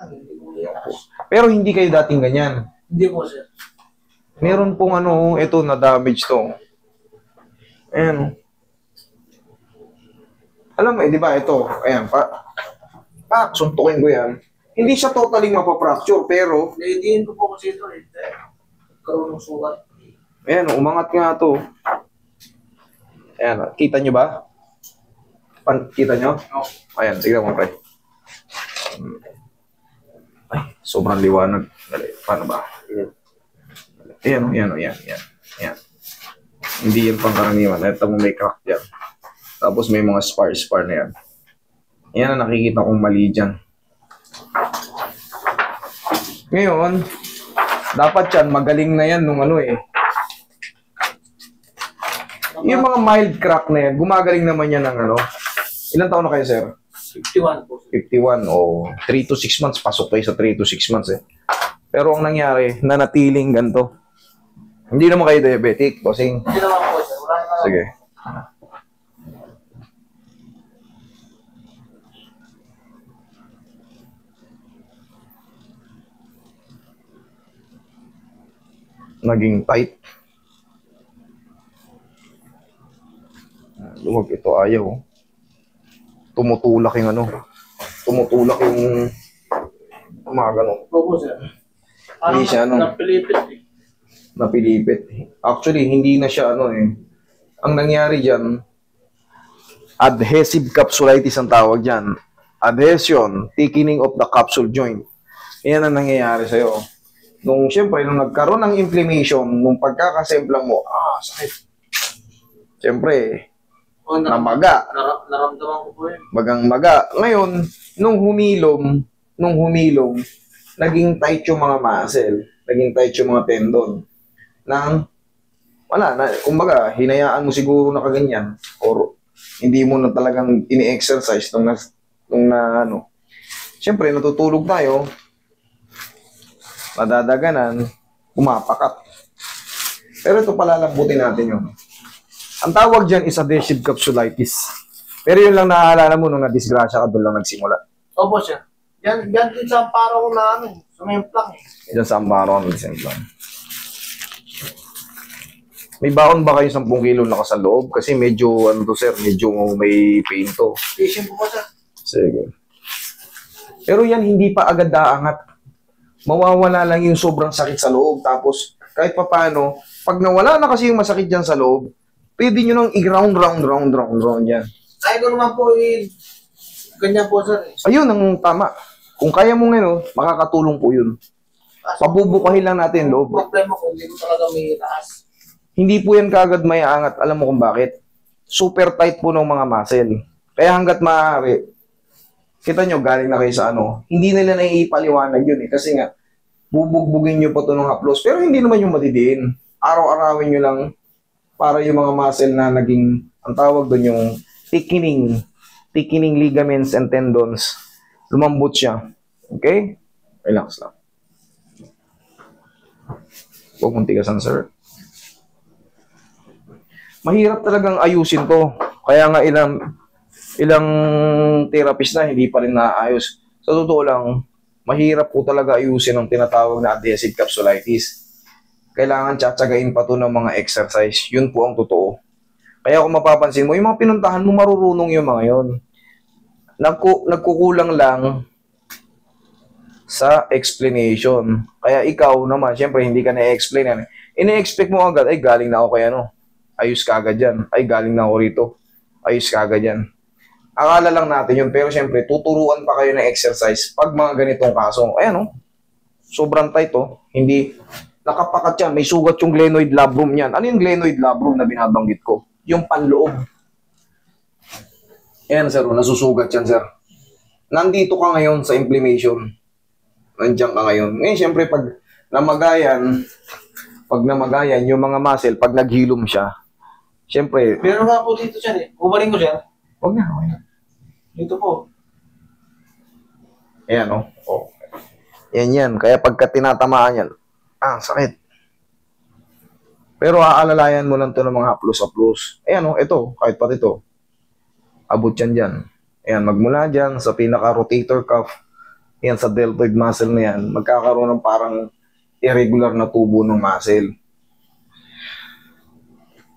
Hindi ko malakas. Pero hindi kayo dating ganyan. Hindi po, sir. Meron pong ano, ito na damage to. Ayan. Alam mo, di ba, ito, ayan, suntukin ko yan. Hindi siya totally mapapracture, pero, Naidiin ko po kasi ito eh. Karoon ng sugat. ayan, umangat nga to. Ayan, kita nyo ba? Kita nyo? Oo. Ayan, tignan mo, pre. Ay, sobrang liwanag. Dali, paano ba? Ayan, ayan. Hindi yan pangkaraniwan. Ito mo may crack dyan. Tapos may mga spar na yan. Yan ang nakikita kong mali dyan. Ngayon, dapat yan, magaling na yan nung ano eh. Yung mga mild crack na yan, gumagaling naman yan ng ano. Ilang taon na kayo, sir? 51 po. 51 o 3 to 6 months. Pasok kayo sa 3 to 6 months eh. Pero ang nangyari, nanatiling ganito. Hindi naman kayo diabetic, bossing. Hindi naman po, sir. Wala naman. Sige. Naging tight. Luwag ito, ayaw. Tumutulak yung ano. Tumutulak yung mga ganun. Opo, sir. Hindi siya, ano? Napilipit eh. Napilipit. Actually, hindi na siya ano eh. Ang nangyari dyan, adhesive capsulitis ang tawag dyan. Adhesion, thickening of the capsule joint. Yan ang nangyayari sa'yo. Siyempre, nung nagkaroon ng inflammation, nung pagkakasemplang mo, sakit. Siyempre, namaga. Naramdaman ko po yun. Magang maga. Ngayon, nung humilom, naging tight yung mga muscle, naging tight yung mga tendon. Kumbaga, hinayaan mo siguro na kaganyan, or hindi mo na talagang ini-exercise nung Siyempre, natutulog tayo, madadaganan, pumapakat. Pero ito palalambutin natin yun. Ang tawag dyan is adhesive capsulitis. Pero yun lang naaalala mo nung na-disgrasya ka, doon lang nagsimula. Opo, sir. Yan din sa amparo ko na sa may plak eh. Diyan sa Ambaro, nagsimula. May baon ba kayo 10 kilo na sa loob? Kasi medyo, sir, medyo may pain to. Patient po, sir. Sige. Pero yan, hindi pa agad daangat. Mawawala lang yung sobrang sakit sa loob. Tapos, kahit pa paano, pag nawala na kasi yung masakit dyan sa loob, pwede nyo nang i-round yan. Kaya ko naman po ganyan po, sir. Ayun ang tama. Kung kaya mo ngayon, makakatulong po yun. Pabubukahin lang natin yung loob. Problema ko, hindi ko talaga may taas. Hindi po yan kagad may angat. Alam mo kung bakit? Super tight po ng mga muscle. Kaya hanggat maaari, kita nyo, galing na kayo sa hindi nila naiipaliwanag yun eh. Kasi nga, bubugbugin nyo pa ito ng haplos. Pero hindi naman yung madidiin. Araw-arawin nyo lang para yung mga muscle na naging, ang tawag doon yung thickening ligaments and tendons. Lumambot siya. Okay? Relax lang. Huwag mong tigasan, sir. Mahirap talagang ayusin to. Kaya nga ilang therapist na hindi pa rin naayos. Sa totoo lang, mahirap po talaga ayusin ang tinatawag na adhesive capsulitis. Kailangan tsatsagain pa to ng mga exercise. Yun po ang totoo. Kaya kung mapapansin mo, yung mga pinuntahan mo, marurunong yung mga yun. Nagkukulang lang sa explanation. Kaya ikaw naman, syempre hindi ka na-explain yan. Ine-expect mo agad, ay galing na ako kay ayos ka agad yan. Ay galing na ako rito. Ayos ka agad yan. Akala lang natin yun, pero syempre tuturuan pa kayo ng exercise pag mga ganitong kaso. Ayan sobrang tight Hindi, nakapakat yan. May sugat yung glenoid labrum yan. Ano yung glenoid labrum na binabanggit ko? Yung panloob. Ayan, sir. Nasusugat yan, sir. Nandito ka ngayon sa inflammation. Nandiyan ka ngayon. Ngayon, syempre, pag namagayan, yung mga muscle, pag naghilom siya, syempre, Meron nga po dito siya eh. Ubaling ko siya. huwag na, huwag na. Dito po. Ayan, Yan. Kaya pagka tinatamaan yan, sakit. Pero aalalayan mo lang to ng mga haplos-haplos. Ayan, ito, kahit pati ito. Abot yan dyan. Ayan, magmula dyan sa pinaka-rotator cuff yan sa deltoid muscle na yan, magkakaroon ng parang irregular na tubo ng muscle.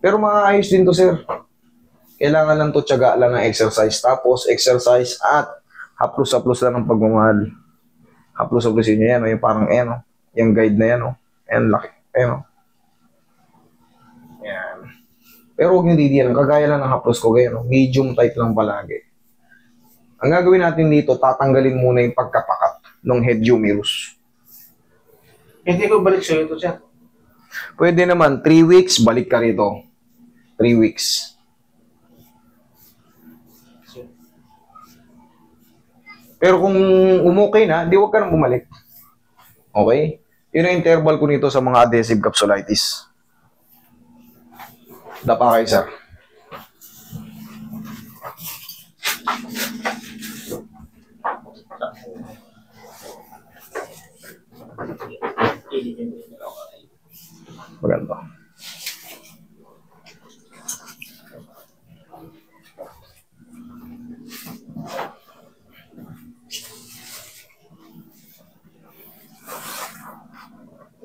Pero maayos din to, sir. Kailangan lang to, tiyaga lang ng exercise. Tapos, exercise at haplos-haplos lang ng pagmamahal. Haplos-haplosin nyo yan, yung parang yan, yung guide na yan, ayan, laki, ayan, yan. Pero huwag nyo didiyan, kagaya lang ng haplos ko, ganyan, medium tight lang palagi. Ang gagawin natin dito, tatanggalin muna yung pagkapakat ng head humerus. Hindi ko balik sa'yo ito, sir. Pwede naman, 3 weeks, balik ka rito. 3 weeks. Pero kung umukay na, di wag ka nang bumalik. Okay? Yun ang interval ko nito sa mga adhesive capsulitis. Dapa kayo, sir. Maganda.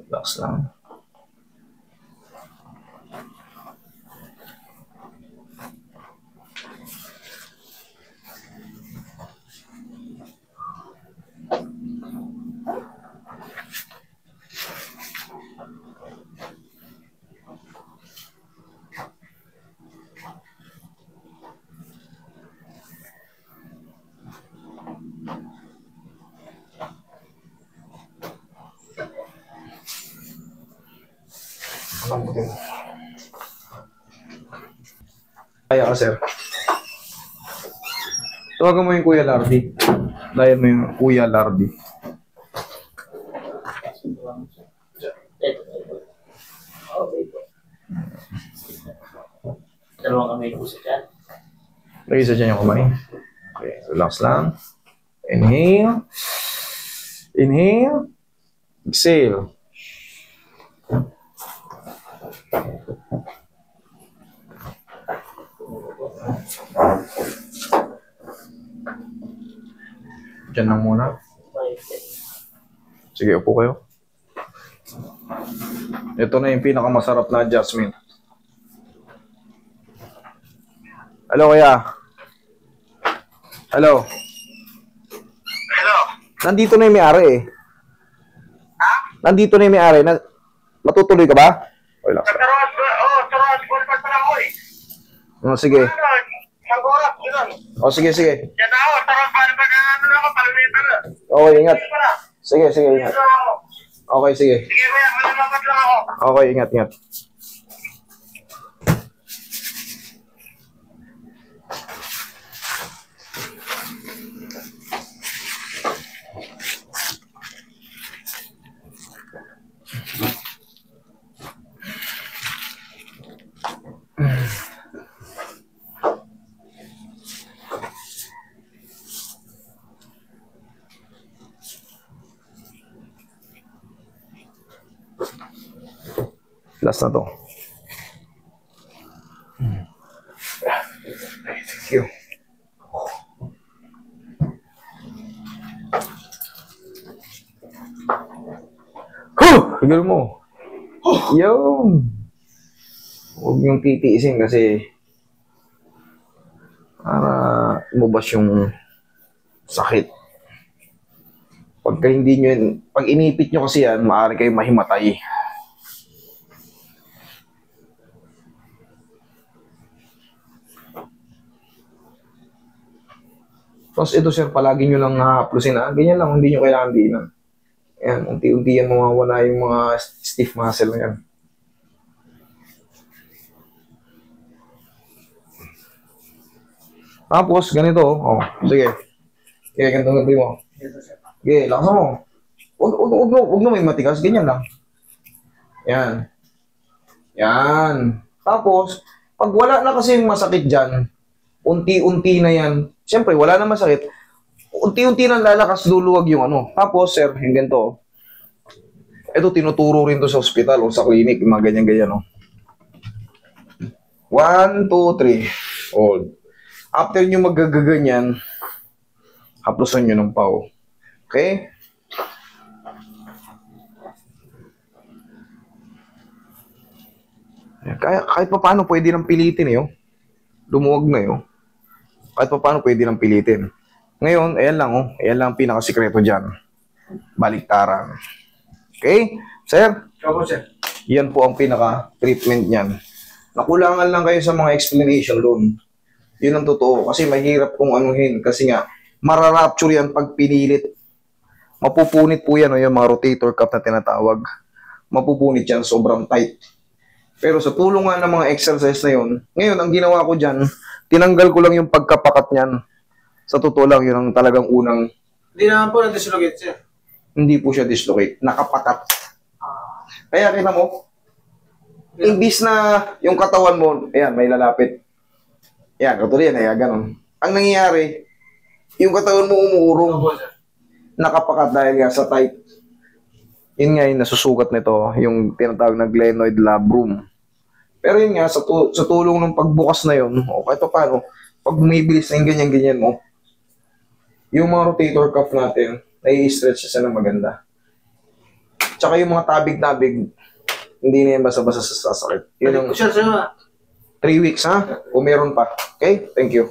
Relax lang. Kaya ka, sir. Tawagan mo yung Kuya Lardy. Dahil mo yung Kuya Lardy. Dalawang kamay po sa dyan. Lagi sa dyan yung kamay. Okay, relax lang. Inhale. Inhale. Exhale. Diyan lang muna. Sige, upo kayo. Ito na yung pinakamasarap na adjustment. Hello, kuya. Hello. Hello. Nandito na yung may-ari eh. Ha? Nandito na yung may-ari. Matutuloy ka ba? Okay lang. Sa Taras Gold pa lang ako eh. Oh, sige. Isang oras, yun. Oh, sige, sige. Yan ako, Taras pa ano ako, palamitan na. Okay, ingat. Sige, sige, ingat. Okay, sige. Sige, kuya, malalamat lang ako. Okay, ingat, ingat. Last na to. Thank you. Higil mo. Yun. Huwag yung titiisin kasi para lumabas yung sakit. Pagka hindi nyo, pag inipit nyo kasi yan, maaari kayo mahimatay. Tapos ito, sir, palagi nyo lang haplusin na. Ganyan lang, hindi nyo kailangan diinan. Ayan, unti-unti yan mawawala yung mga stiff muscle na yan. Tapos, ganito, oh, sige. Sige, ganito mo. Sige, lakas mo. Huwag na may matigas, ganyan lang. Yan. Yan. Tapos, pag wala na kasi yung masakit dyan, unti-unti na yan. Siyempre, wala na masakit. Unti-unti na lalakas, luluwag yung ano. Tapos, sir, yung ganito. Ito, tinuturo rin to sa ospital o sa clinic, yung mga ganyan-ganyan, oh. 1, 2, 3. Hold. After nyo magagaganyan, haplusan nyo ng pao. Okay? Kaya, kahit pa paano pwede nang pilitin eh. Oh. Lumuwag na yun. Kahit pa paano pwede nang pilitin. Ngayon, ayan lang oh. Ayan lang ang pinakasikreto dyan. Baliktaran. Okay? Sir? Opo, sir. Yan po ang pinaka-treatment niyan. Nakulangan lang kayo sa mga explanation doon. Yun ang totoo. Kasi mahirap kung anuhin. Kasi nga, mararapture yan pag pinilit. Mapupunit po yan o yung mga rotator cuff na tinatawag. Mapupunit yan, sobrang tight. Pero sa tulong nga ng mga exercise na yun, ngayon, ang ginawa ko dyan, tinanggal ko lang yung pagkapakat niyan. Sa totoo lang, yun ang talagang unang... Hindi naman po na-dislocate, sir. Hindi po siya dislocate. Nakapakat. Kaya kita mo, imbis na yung katawan mo, ayan, may lalapit. Ayan, katulad yan, ayan, ganun. Ang nangyayari, yung katawan mo umuurong. Opo, sir. Nakapakat dahil nga sa tight. Yun nga yung nasusugat nito, yung tinatawag na glenoid labrum. Pero yun nga, sa tulong ng pagbukas na yun, o kahit pa paano, pag bumibilis na yung ganyan-ganyan mo, yung mga rotator cuff natin, nai-stretch siya ng maganda. Tsaka yung mga tabig-tabig, hindi na yan basta-basta sasakit. Yun ang Sir, sir. 3 weeks ha, kung meron pa. Okay? Thank you.